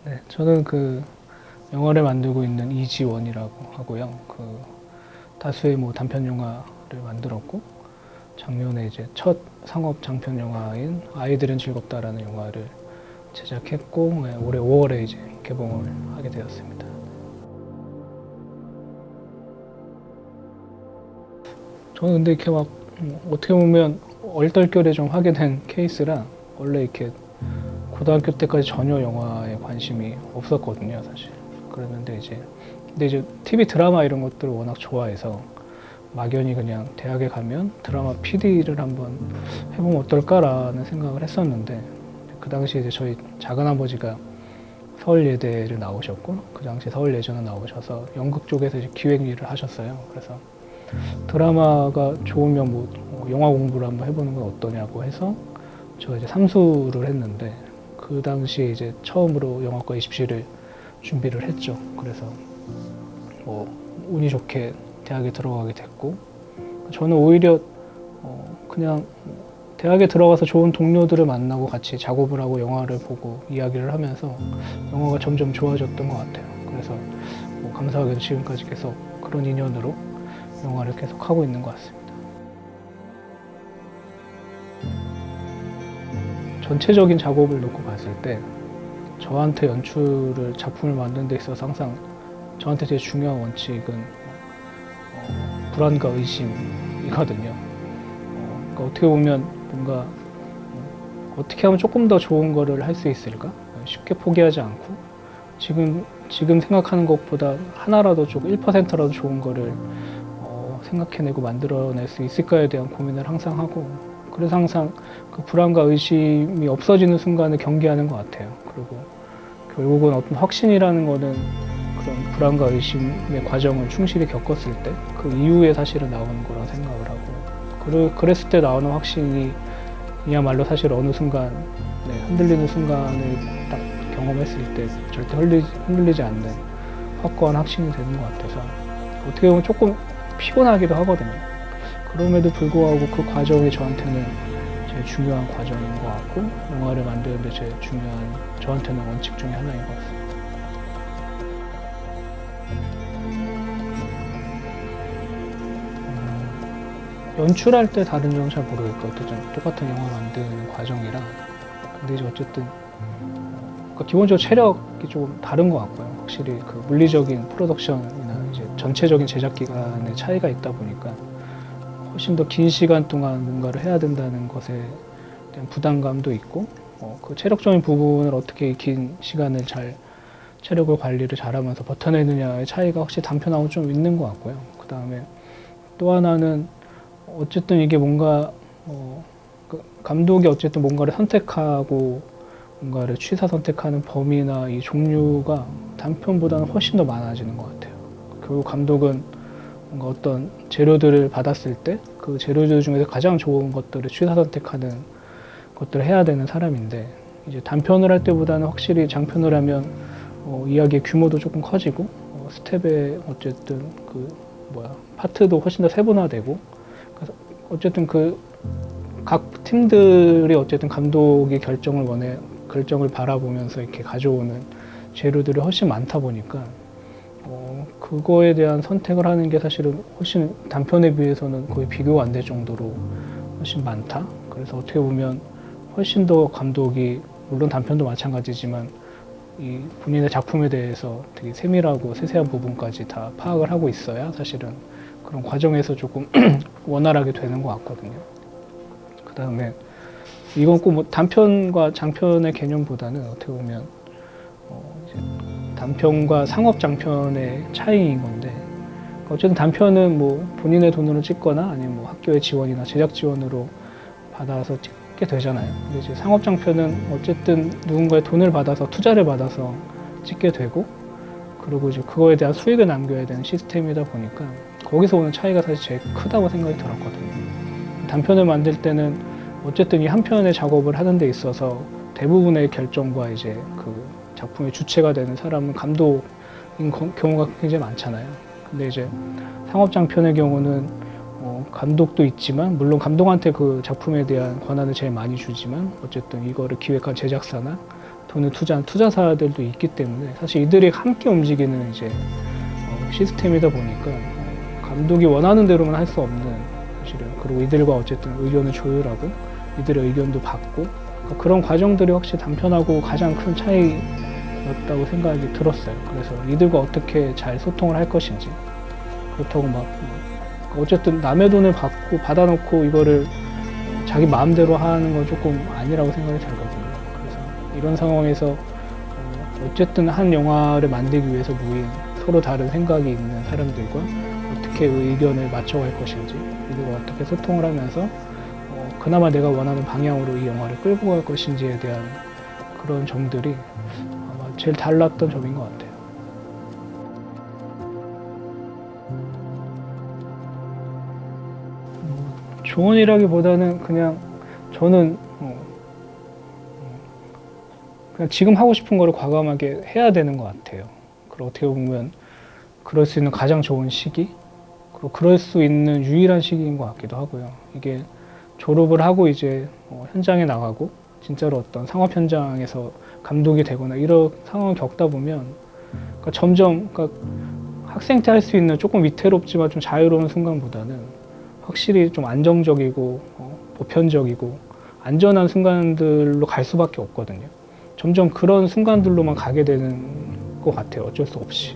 네, 저는 그 영화를 만들고 있는 이지원이라고 하고요. 그 다수의 뭐 단편 영화를 만들었고 작년에 이제 첫 상업 장편 영화인 아이들은 즐겁다라는 영화를 제작했고 네, 올해 5월에 이제 개봉을 하게 되었습니다. 저는 근데 이렇게 막 어떻게 보면 얼떨결에 좀 하게 된 케이스라 원래 이렇게 고등학교 때까지 전혀 영화에 관심이 없었거든요, 사실. 그랬는데 이제 TV 드라마 이런 것들을 워낙 좋아해서 막연히 그냥 대학에 가면 드라마 PD를 한번 해보면 어떨까라는 생각을 했었는데 그 당시에 이제 저희 작은아버지가 서울예대를 나오셨고 그 당시 서울예전을 나오셔서 연극 쪽에서 이제 기획 일을 하셨어요. 그래서 드라마가 좋으면 뭐 영화 공부를 한번 해보는 건 어떠냐고 해서 저 이제 삼수를 했는데 그 당시에 이제 처음으로 영화과 입시를 준비를 했죠. 그래서 뭐 운이 좋게 대학에 들어가게 됐고 저는 오히려 그냥 대학에 들어가서 좋은 동료들을 만나고 같이 작업을 하고 영화를 보고 이야기를 하면서 영화가 점점 좋아졌던 것 같아요. 그래서 뭐 감사하게도 지금까지 계속 그런 인연으로 영화를 계속 하고 있는 것 같습니다. 전체적인 작업을 놓고 봤을 때 저한테 연출을 작품을 만드는 데 있어서 항상 저한테 제일 중요한 원칙은 불안과 의심이거든요. 그러니까 어떻게 보면 뭔가 어떻게 하면 조금 더 좋은 거를 할 수 있을까? 쉽게 포기하지 않고 지금 생각하는 것보다 하나라도 조금 1%라도 좋은 거를 생각해내고 만들어낼 수 있을까에 대한 고민을 항상 하고 그래서 항상 그 불안과 의심이 없어지는 순간을 경계하는 것 같아요. 그리고 결국은 어떤 확신이라는 거는 그런 불안과 의심의 과정을 충실히 겪었을 때 그 이후에 사실은 나오는 거라 생각을 하고 그랬을 때 나오는 확신이 이야말로 사실 어느 순간 흔들리는 순간을 딱 경험했을 때 절대 흔들리지 않는 확고한 확신이 되는 것 같아서 어떻게 보면 조금 피곤하기도 하거든요. 그럼에도 불구하고 그 과정이 저한테는 제일 중요한 과정인 것 같고 영화를 만드는데 제일 중요한 저한테는 원칙 중에 하나인 것 같습니다. 연출할 때 다른 점은 잘 모르겠고 어쨌든 똑같은 영화 만드는 과정이라 근데 이제 어쨌든 그러니까 기본적으로 체력이 좀 다른 것 같고요. 확실히 그 물리적인 프로덕션이나 이제 전체적인 제작 기간의 차이가 있다 보니까 훨씬 더 긴 시간 동안 뭔가를 해야 된다는 것에 대한 부담감도 있고 그 체력적인 부분을 어떻게 긴 시간을 잘 체력을 관리를 잘하면서 버텨내느냐의 차이가 확실히 단편하고 좀 있는 것 같고요. 그 다음에 또 하나는 어쨌든 이게 뭔가 그 감독이 어쨌든 뭔가를 선택하고 뭔가를 취사 선택하는 범위나 이 종류가 단편보다는 훨씬 더 많아지는 것 같아요. 결국 감독은 뭔가 어떤 재료들을 받았을 때 그 재료들 중에서 가장 좋은 것들을 취사 선택하는 것들을 해야 되는 사람인데 이제 단편을 할 때보다는 확실히 장편을 하면 이야기의 규모도 조금 커지고 스텝의 어쨌든 파트도 훨씬 더 세분화되고 그래서 어쨌든 그 각 팀들이 어쨌든 감독이 결정을 바라보면서 이렇게 가져오는 재료들이 훨씬 많다 보니까 그거에 대한 선택을 하는 게 사실은 훨씬 단편에 비해서는 거의 비교가 안 될 정도로 훨씬 많다. 그래서 어떻게 보면 훨씬 더 감독이 물론 단편도 마찬가지지만 이 본인의 작품에 대해서 되게 세밀하고 세세한 부분까지 다 파악을 하고 있어야 사실은 그런 과정에서 조금 원활하게 되는 것 같거든요. 그 다음에 이건 꼭 뭐 단편과 장편의 개념보다는 어떻게 보면 이제 단편과 상업 장편의 차이인 건데 어쨌든 단편은 뭐 본인의 돈으로 찍거나 아니면 뭐 학교의 지원이나 제작 지원으로 받아서 찍게 되잖아요. 근데 이제 상업 장편은 어쨌든 누군가의 돈을 받아서 투자를 받아서 찍게 되고 그리고 이제 그거에 대한 수익을 남겨야 되는 시스템이다 보니까 거기서 오는 차이가 사실 제일 크다고 생각이 들었거든요. 단편을 만들 때는 어쨌든 이 한 편의 작업을 하는 데 있어서 대부분의 결정과 이제 그 작품의 주체가 되는 사람은 감독인 경우가 굉장히 많잖아요. 근데 이제 상업 장편의 경우는 감독도 있지만 물론 감독한테 그 작품에 대한 권한을 제일 많이 주지만 어쨌든 이거를 기획한 제작사나 돈을 투자한 투자사들도 있기 때문에 사실 이들이 함께 움직이는 이제 시스템이다 보니까 감독이 원하는 대로만 할 수 없는 사실은, 그리고 이들과 어쨌든 의견을 조율하고 이들의 의견도 받고, 그러니까 그런 과정들이 확실히 단편하고 가장 큰 차이였다고 생각이 들었어요. 그래서 이들과 어떻게 잘 소통을 할 것인지, 그렇다고 막 어쨌든 남의 돈을 받아놓고 이거를 자기 마음대로 하는 건 조금 아니라고 생각이 들거든요. 그래서 이런 상황에서 어쨌든 한 영화를 만들기 위해서 모인 서로 다른 생각이 있는 사람들과 어떻게 의견을 맞춰갈 것인지, 이들과 어떻게 소통을 하면서 그나마 내가 원하는 방향으로 이 영화를 끌고 갈 것인지에 대한 그런 점들이 아마 제일 달랐던 점인 것 같아요. 조언이라기보다는 그냥 저는 그냥 지금 하고 싶은 거를 과감하게 해야 되는 것 같아요. 그리고 어떻게 보면 그럴 수 있는 가장 좋은 시기, 그리고 그럴 수 있는 유일한 시기인 것 같기도 하고요. 이게 졸업을 하고 이제 현장에 나가고 진짜로 어떤 상업 현장에서 감독이 되거나 이런 상황을 겪다 보면 그러니까 점점 학생 때 할 수 있는 조금 위태롭지만 좀 자유로운 순간보다는 확실히 좀 안정적이고 보편적이고 안전한 순간들로 갈 수밖에 없거든요. 점점 그런 순간들로만 가게 되는 것 같아요. 어쩔 수 없이.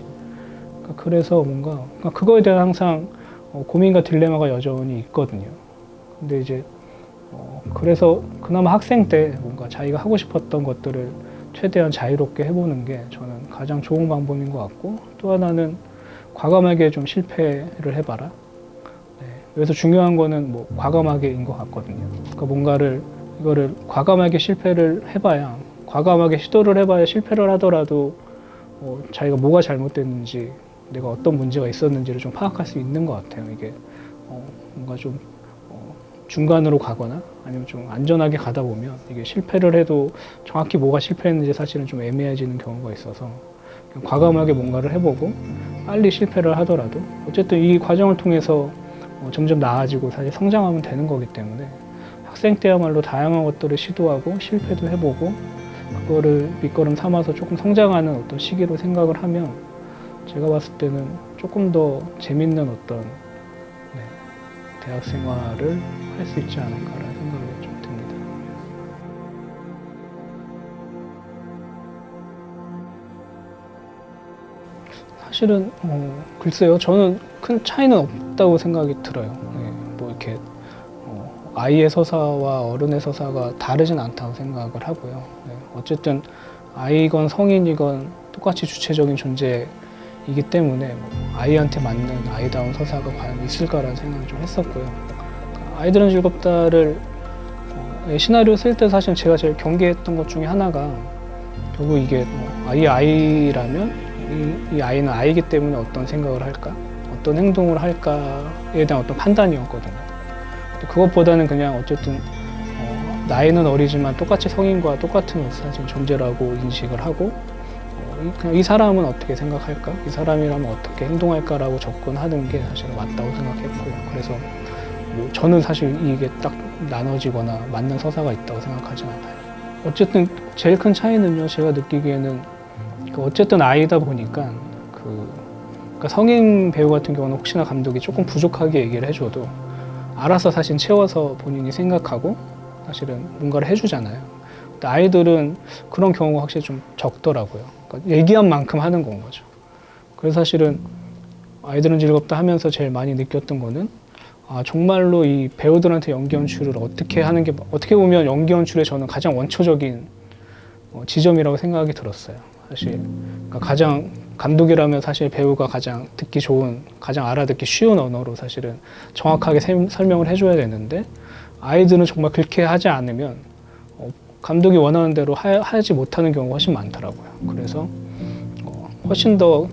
그래서 뭔가 그거에 대한 항상 고민과 딜레마가 여전히 있거든요. 근데 이제 그래서 그나마 학생 때 뭔가 자기가 하고 싶었던 것들을 최대한 자유롭게 해보는 게 저는 가장 좋은 방법인 것 같고, 또 하나는 과감하게 좀 실패를 해봐라. 네. 그래서 중요한 거는 뭐 과감하게인 것 같거든요. 그러니까 이거를 과감하게 실패를 해봐야, 과감하게 시도를 해봐야 실패를 하더라도 자기가 뭐가 잘못됐는지, 내가 어떤 문제가 있었는지를 좀 파악할 수 있는 것 같아요. 이게 뭔가 좀 중간으로 가거나 아니면 좀 안전하게 가다 보면 이게 실패를 해도 정확히 뭐가 실패했는지 사실은 좀 애매해지는 경우가 있어서 그냥 과감하게 뭔가를 해보고 빨리 실패를 하더라도 어쨌든 이 과정을 통해서 점점 나아지고 사실 성장하면 되는 거기 때문에 학생 때야말로 다양한 것들을 시도하고 실패도 해보고 그거를 밑거름 삼아서 조금 성장하는 어떤 시기로 생각을 하면 제가 봤을 때는 조금 더 재밌는 어떤 대학 생활을 할 수 있지 않을까라는 생각이 좀 듭니다. 사실은 글쎄요, 저는 큰 차이는 없다고 생각이 들어요. 네, 뭐 이렇게 아이의 서사와 어른의 서사가 다르진 않다고 생각을 하고요. 네, 어쨌든 아이건 성인이건 똑같이 주체적인 존재이기 때문에 아이한테 맞는 아이다운 서사가 과연 있을까라는 생각을 좀 했었고요. 아이들은 즐겁다를 시나리오 쓸 때 사실 제가 제일 경계했던 것 중에 하나가 결국 이게 아이라면 이 아이는 아이기 때문에 어떤 생각을 할까, 어떤 행동을 할까에 대한 어떤 판단이었거든요. 근데 그것보다는 그냥 어쨌든 나이는 어리지만 똑같이 성인과 똑같은 사실 존재라고 인식을 하고 그냥 이 사람은 어떻게 생각할까, 이 사람이라면 어떻게 행동할까라고 접근하는 게 사실 맞다고 생각했고요. 그래서 저는 사실 이게 딱 나눠지거나 맞는 서사가 있다고 생각하지 않아요. 어쨌든 제일 큰 차이는요, 제가 느끼기에는 어쨌든 아이다 보니까 그러니까 성인 배우 같은 경우는 혹시나 감독이 조금 부족하게 얘기를 해줘도 알아서 사실 채워서 본인이 생각하고 사실은 뭔가를 해주잖아요. 근데 아이들은 그런 경우가 확실히 좀 적더라고요. 그러니까 얘기한 만큼 하는 건 거죠. 그래서 사실은 아이들은 즐겁다 하면서 제일 많이 느꼈던 거는 정말로 이 배우들한테 연기 연출을 어떻게 하는 게 어떻게 보면 연기 연출의 저는 가장 원초적인 지점이라고 생각이 들었어요. 사실 그러니까 가장 감독이라면 사실 배우가 가장 듣기 좋은, 가장 알아듣기 쉬운 언어로 사실은 정확하게 설명을 해줘야 되는데 아이들은 정말 그렇게 하지 않으면 감독이 원하는 대로 하지 못하는 경우가 훨씬 많더라고요. 그래서 훨씬 더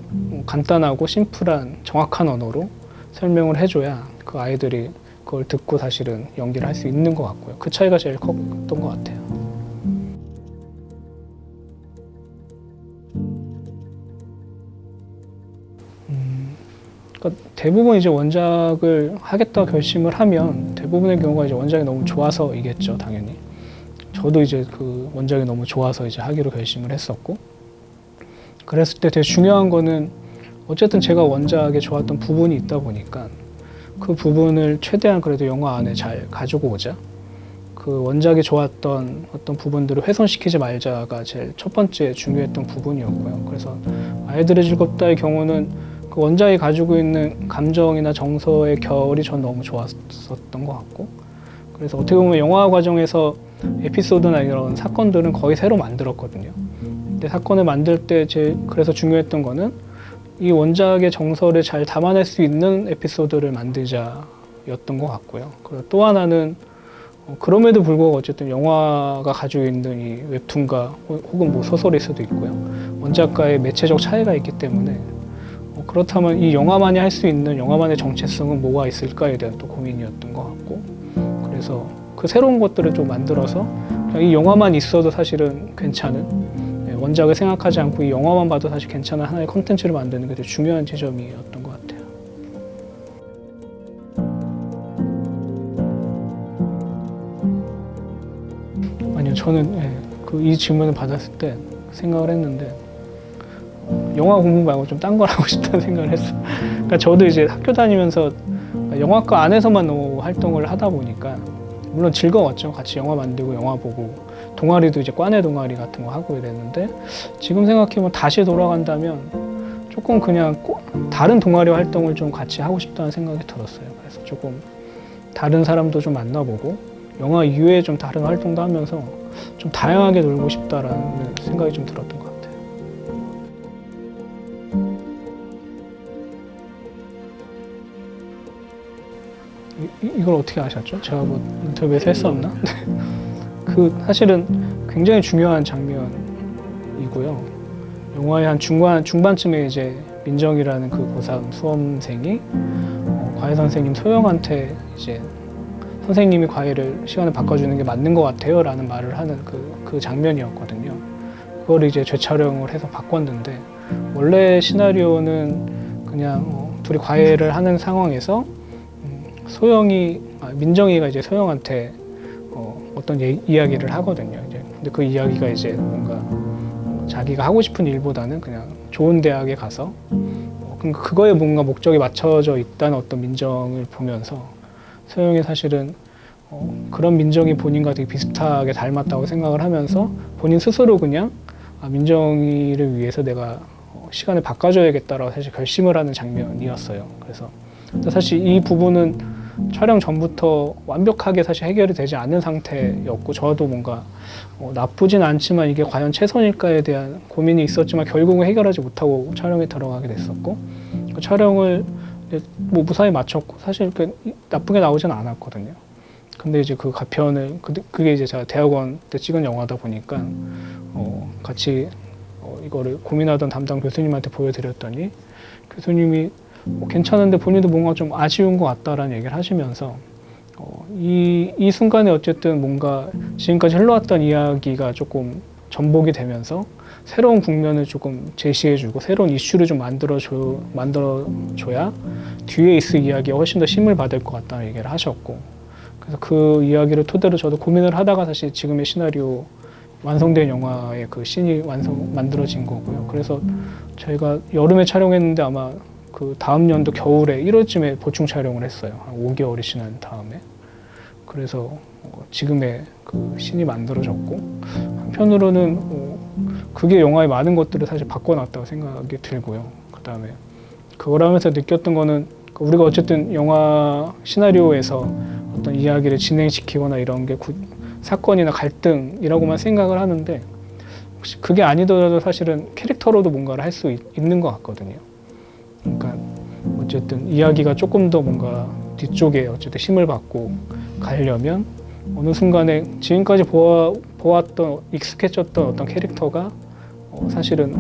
간단하고 심플한 정확한 언어로 설명을 해줘야 그 아이들이 그걸 듣고 사실은 연기를 할 수 있는 것 같고요. 그 차이가 제일 컸던 것 같아요. 그러니까 대부분 이제 원작을 하겠다 결심을 하면 대부분의 경우가 이제 원작이 너무 좋아서이겠죠, 당연히. 저도 이제 그 원작이 너무 좋아서 이제 하기로 결심을 했었고, 그랬을 때 되게 중요한 거는 어쨌든 제가 원작에 좋았던 부분이 있다 보니까 그 부분을 최대한 그래도 영화 안에 잘 가지고 오자. 그 원작이 좋았던 어떤 부분들을 훼손시키지 말자가 제일 첫 번째 중요했던 부분이었고요. 그래서 아이들의 즐겁다의 경우는 그 원작이 가지고 있는 감정이나 정서의 결이 전 너무 좋았었던 것 같고, 그래서 어떻게 보면 영화 과정에서 에피소드나 이런 사건들은 거의 새로 만들었거든요. 근데 사건을 만들 때 제일 그래서 중요했던 거는 이 원작의 정서를 잘 담아낼 수 있는 에피소드를 만들자였던 것 같고요. 그리고 또 하나는 그럼에도 불구하고 어쨌든 영화가 가지고 있는 이 웹툰과 혹은 뭐 소설일 수도 있고요. 원작과의 매체적 차이가 있기 때문에 그렇다면 이 영화만이 할 수 있는 영화만의 정체성은 뭐가 있을까에 대한 또 고민이었던 것 같고, 그래서 그 새로운 것들을 좀 만들어서 그냥 이 영화만 있어도 사실은 괜찮은, 원작을 생각하지 않고 이 영화만 봐도 사실 괜찮은 하나의 콘텐츠를 만드는 게 되게 중요한 지점이었던 것 같아요. 아니요, 저는 이 질문을 받았을 때 생각을 했는데 영화 공부 말고 좀 딴 걸 하고 싶다는 생각을 했어요. 그러니까 저도 이제 학교 다니면서 영화과 안에서만 너무 활동을 하다 보니까 물론 즐거웠죠. 같이 영화 만들고 영화 보고 동아리도 이제 과내 동아리 같은 거 하고 이랬는데, 지금 생각해보면 다시 돌아간다면 조금 그냥 다른 동아리 활동을 좀 같이 하고 싶다는 생각이 들었어요. 그래서 조금 다른 사람도 좀 만나보고 영화 이외에 좀 다른 활동도 하면서 좀 다양하게 놀고 싶다라는 생각이 좀 들었던 것 같아요. 이걸 어떻게 아셨죠? 제가 뭐 인터뷰에서 했었나? 그 사실은 굉장히 중요한 장면이고요. 영화의 한 중반쯤에 이제 민정이라는 그 고3 수험생이 과외 선생님 소영한테 이제 선생님이 과외를 시간을 바꿔주는 게 맞는 것 같아요 라는 말을 하는 그 장면이었거든요. 그걸 이제 재촬영을 해서 바꿨는데, 원래 시나리오는 그냥 둘이 과외를 하는 상황에서 민정이가 이제 소영한테 어떤 이야기를 하거든요. 이제 근데 그 이야기가 이제 뭔가 자기가 하고 싶은 일보다는 그냥 좋은 대학에 가서 그거에 뭔가 목적이 맞춰져 있다는 어떤 민정을 보면서 소영이 사실은 그런 민정이 본인과 되게 비슷하게 닮았다고 생각을 하면서 본인 스스로 그냥 민정이를 위해서 내가 시간을 바꿔줘야겠다라고 사실 결심을 하는 장면이었어요. 그래서 사실 이 부분은 촬영 전부터 완벽하게 사실 해결이 되지 않은 상태였고, 저도 뭔가 나쁘진 않지만 이게 과연 최선일까에 대한 고민이 있었지만 결국은 해결하지 못하고 촬영에 들어가게 됐었고, 그 촬영을 뭐 무사히 마쳤고 사실 나쁘게 나오진 않았거든요. 근데 이제 그 가편을 그게 이제 제가 대학원 때 찍은 영화다 보니까 같이 이거를 고민하던 담당 교수님한테 보여드렸더니 교수님이 괜찮은데 본인도 뭔가 좀 아쉬운 것 같다라는 얘기를 하시면서 이 순간에 어쨌든 뭔가 지금까지 흘러왔던 이야기가 조금 전복이 되면서 새로운 국면을 조금 제시해주고 새로운 이슈를 좀 만들어줘야 뒤에 있을 이야기에 훨씬 더 힘을 받을 것 같다는 얘기를 하셨고, 그래서 그 이야기를 토대로 저도 고민을 하다가 사실 지금의 시나리오 완성된 영화의 그 씬이 만들어진 거고요. 그래서 저희가 여름에 촬영했는데 아마 그 다음 연도 겨울에 1월쯤에 보충 촬영을 했어요. 한 5개월이 지난 다음에. 그래서 지금의 그 씬이 만들어졌고, 한편으로는 그게 영화의 많은 것들을 사실 바꿔놨다고 생각이 들고요. 그 다음에 그걸 하면서 느꼈던 거는 우리가 어쨌든 영화 시나리오에서 어떤 이야기를 진행시키거나 이런 게 사건이나 갈등이라고만 생각을 하는데, 혹시 그게 아니더라도 사실은 캐릭터로도 뭔가를 할 수 있는 것 같거든요. 그러니까 어쨌든 이야기가 조금 더 뭔가 뒤쪽에 어쨌든 힘을 받고 가려면 어느 순간에 지금까지 보았던 익숙해졌던 어떤 캐릭터가 사실은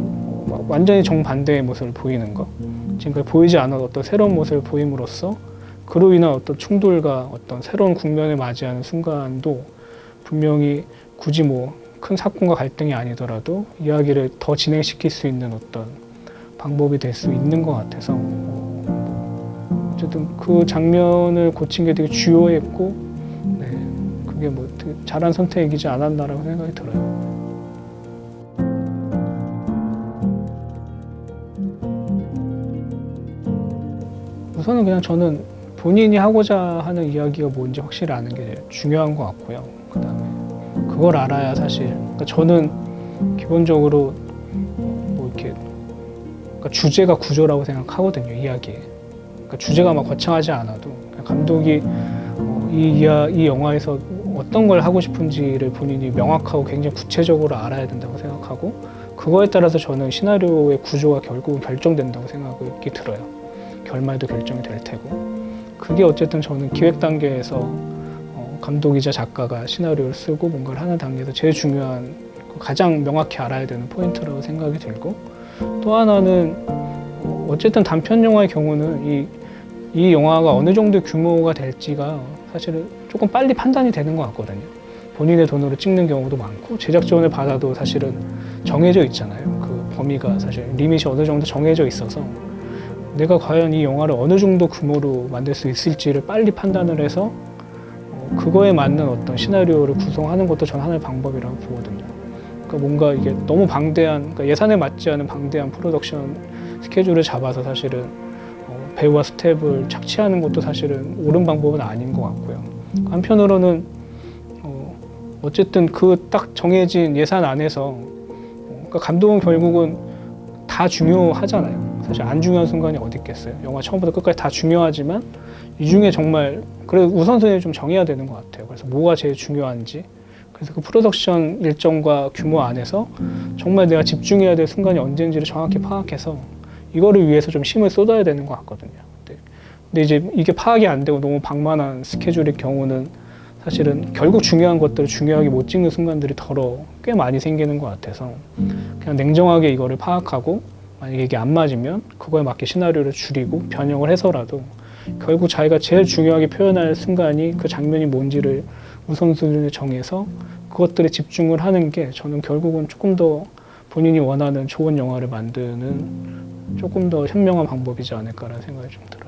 완전히 정반대의 모습을 보이는 것, 지금까지 보이지 않은 어떤 새로운 모습을 보임으로써 그로 인한 어떤 충돌과 어떤 새로운 국면을 맞이하는 순간도 분명히 굳이 뭐 큰 사건과 갈등이 아니더라도 이야기를 더 진행시킬 수 있는 어떤 방법이 될 수 있는 것 같아서 어쨌든 그 장면을 고친 게 되게 주요했고, 네, 그게 뭐 되게 잘한 선택이지 않았나라고 생각이 들어요. 우선은 그냥 저는 본인이 하고자 하는 이야기가 뭔지 확실히 아는 게 중요한 것 같고요. 그다음에 그걸 알아야 사실, 그러니까 저는 기본적으로 뭐 이렇게, 그러니까 주제가 구조라고 생각하거든요, 이야기에. 그러니까 주제가 막 거창하지 않아도 감독이 이 영화에서 어떤 걸 하고 싶은지를 본인이 명확하고 굉장히 구체적으로 알아야 된다고 생각하고, 그거에 따라서 저는 시나리오의 구조가 결국은 결정된다고 생각이 들어요. 결말도 결정이 될 테고. 그게 어쨌든 저는 기획 단계에서 감독이자 작가가 시나리오를 쓰고 뭔가를 하는 단계에서 제일 중요한, 가장 명확히 알아야 되는 포인트라고 생각이 들고, 또 하나는 어쨌든 단편 영화의 경우는 이 영화가 어느 정도 규모가 될지가 사실은 조금 빨리 판단이 되는 것 같거든요. 본인의 돈으로 찍는 경우도 많고 제작 지원을 받아도 사실은 정해져 있잖아요. 그 범위가 사실 리밋이 어느 정도 정해져 있어서 내가 과연 이 영화를 어느 정도 규모로 만들 수 있을지를 빨리 판단을 해서 그거에 맞는 어떤 시나리오를 구성하는 것도 전 하나의 방법이라고 보거든요. 그러니까 뭔가 이게 너무 방대한, 그러니까 예산에 맞지 않은 방대한 프로덕션 스케줄을 잡아서 사실은 배우와 스텝을 착취하는 것도 사실은 옳은 방법은 아닌 것 같고요. 한편으로는 어쨌든 그 딱 정해진 예산 안에서 그러니까 감독은 결국은 다 중요하잖아요. 사실 안 중요한 순간이 어디 있겠어요. 영화 처음부터 끝까지 다 중요하지만 이 중에 정말 그래 우선순위를 좀 정해야 되는 것 같아요. 그래서 뭐가 제일 중요한지, 그래서 그 프로덕션 일정과 규모 안에서 정말 내가 집중해야 될 순간이 언제인지를 정확히 파악해서 이거를 위해서 좀 힘을 쏟아야 되는 것 같거든요. 근데 이제 이게 파악이 안 되고 너무 방만한 스케줄의 경우는 사실은 결국 중요한 것들을 중요하게 못 찍는 순간들이 꽤 많이 생기는 것 같아서 그냥 냉정하게 이거를 파악하고, 만약에 이게 안 맞으면 그거에 맞게 시나리오를 줄이고 변형을 해서라도 결국 자기가 제일 중요하게 표현할 순간이 그 장면이 뭔지를 우선순위를 정해서 그것들에 집중을 하는 게 저는 결국은 조금 더 본인이 원하는 좋은 영화를 만드는 조금 더 현명한 방법이지 않을까라는 생각이 좀 들어요.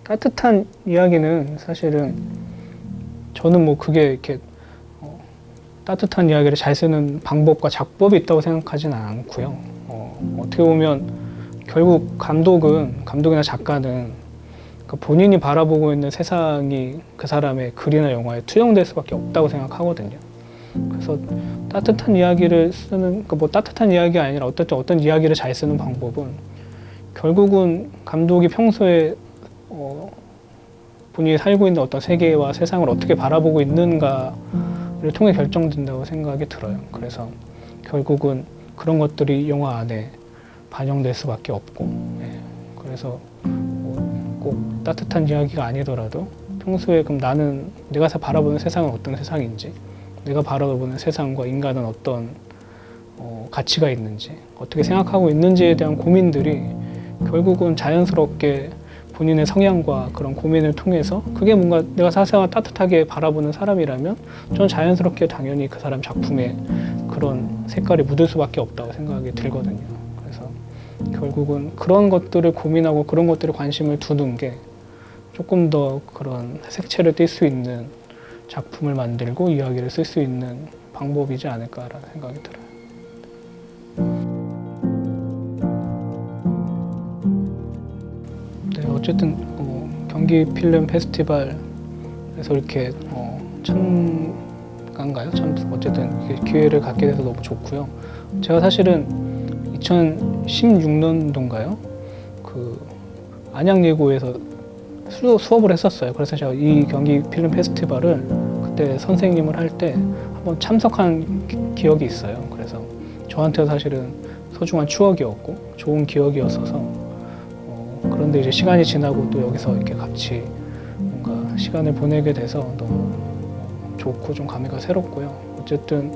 따뜻한 이야기는 사실은 저는 뭐 그게 이렇게 따뜻한 이야기를 잘 쓰는 방법과 작법이 있다고 생각하지는 않고요. 어떻게 보면 결국 감독이나 작가는 그러니까 본인이 바라보고 있는 세상이 그 사람의 글이나 영화에 투영될 수밖에 없다고 생각하거든요. 그래서 따뜻한 이야기를 쓰는, 그러니까 뭐 따뜻한 이야기가 아니라 어떤 이야기를 잘 쓰는 방법은 결국은 감독이 평소에 본인이 살고 있는 어떤 세계와 세상을 어떻게 바라보고 있는가를 통해 결정된다고 생각이 들어요. 그래서 결국은 그런 것들이 영화 안에 반영될 수밖에 없고, 그래서 꼭 따뜻한 이야기가 아니더라도 평소에 그럼 내가 바라보는 세상은 어떤 세상인지, 내가 바라보는 세상과 인간은 어떤 가치가 있는지, 어떻게 생각하고 있는지에 대한 고민들이 결국은 자연스럽게 본인의 성향과 그런 고민을 통해서 그게 뭔가 내가 세상을 따뜻하게 바라보는 사람이라면 저는 자연스럽게 당연히 그 사람 작품에 그런 색깔이 묻을 수밖에 없다고 생각이 들거든요. 그래서 결국은 그런 것들을 고민하고 그런 것들에 관심을 두는 게 조금 더 그런 색채를 띌 수 있는 작품을 만들고 이야기를 쓸 수 있는 방법이지 않을까라는 생각이 들어요. 네, 어쨌든 경기 필름 페스티벌에서 이렇게 참가인가요? 어쨌든 기회를 갖게 돼서 너무 좋고요. 제가 사실은 2016년도인가요? 그 안양예고에서 수업을 했었어요. 그래서 제가 이 경기 필름 페스티벌을 그때 선생님을 할 때 한번 참석한 기억이 있어요. 그래서 저한테 사실은 소중한 추억이었고 좋은 기억이었어서 그런데 이제 시간이 지나고 또 여기서 이렇게 같이 뭔가 시간을 보내게 돼서 너무 좋고 좀 감회가 새롭고요. 어쨌든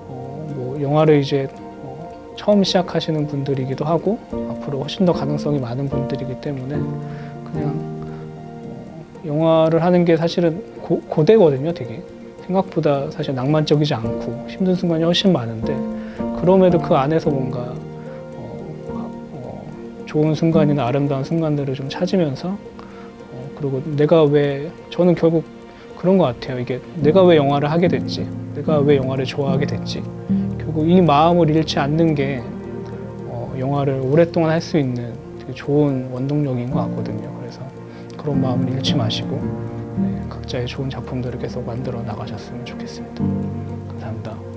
뭐 영화를 이제 처음 시작하시는 분들이기도 하고 앞으로 훨씬 더 가능성이 많은 분들이기 때문에 그냥 영화를 하는 게 사실은 고되거든요. 되게 생각보다 사실 낭만적이지 않고 힘든 순간이 훨씬 많은데 그럼에도 그 안에서 뭔가 좋은 순간이나 아름다운 순간들을 좀 찾으면서 그리고 내가 왜 저는 결국 그런 것 같아요. 이게 내가 왜 영화를 하게 됐지? 내가 왜 영화를 좋아하게 됐지? 결국 이 마음을 잃지 않는 게 영화를 오랫동안 할 수 있는 되게 좋은 원동력인 것 같거든요. 그래서 그런 마음을 잃지 마시고 각자의 좋은 작품들을 계속 만들어 나가셨으면 좋겠습니다. 감사합니다.